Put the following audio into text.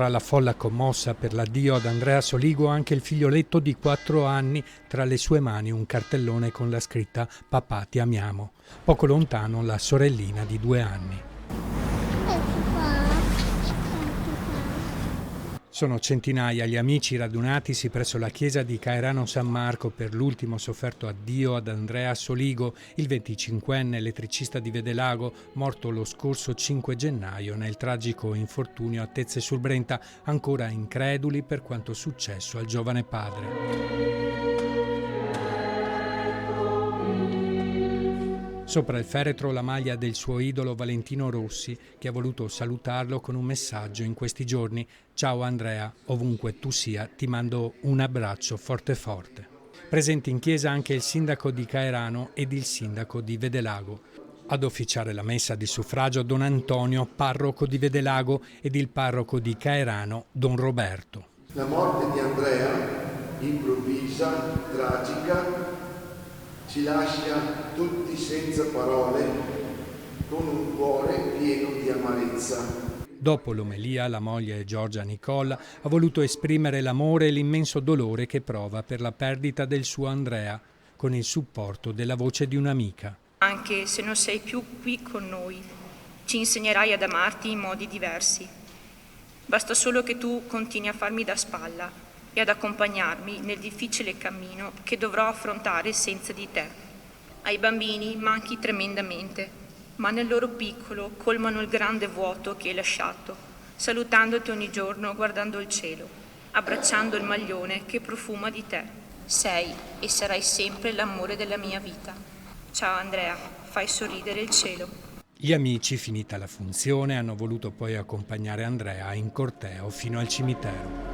Tra la folla commossa per l'addio ad Andrea Soligo anche il figlioletto di 4 anni, tra le sue mani un cartellone con la scritta «Papà ti amiamo». Poco lontano la sorellina di 2 anni. Sono centinaia gli amici radunatisi presso la chiesa di Caerano San Marco per l'ultimo sofferto addio ad Andrea Soligo, il 25enne elettricista di Vedelago, morto lo scorso 5 gennaio nel tragico infortunio a Tezze sul Brenta, ancora increduli per quanto successo al giovane padre. Sopra il feretro la maglia del suo idolo Valentino Rossi, che ha voluto salutarlo con un messaggio in questi giorni: «Ciao Andrea, ovunque tu sia, ti mando un abbraccio forte forte». Presenti in chiesa anche il sindaco di Caerano ed il sindaco di Vedelago. Ad officiare la messa di suffragio Don Antonio, parroco di Vedelago, ed il parroco di Caerano, Don Roberto. La morte di Andrea, improvvisa, tragica, ci lascia tutti senza parole, con un cuore pieno di amarezza. Dopo l'omelia, la moglie Giorgia Nicola ha voluto esprimere l'amore e l'immenso dolore che prova per la perdita del suo Andrea, con il supporto della voce di un'amica. Anche se non sei più qui con noi, ci insegnerai ad amarti in modi diversi. Basta solo che tu continui a farmi da spalla e ad accompagnarmi nel difficile cammino che dovrò affrontare senza di te. Ai bambini manchi tremendamente, ma nel loro piccolo colmano il grande vuoto che hai lasciato, salutandoti ogni giorno guardando il cielo, abbracciando il maglione che profuma di te. Sei e sarai sempre l'amore della mia vita. Ciao Andrea, fai sorridere il cielo. Gli amici, finita la funzione, hanno voluto poi accompagnare Andrea in corteo fino al cimitero.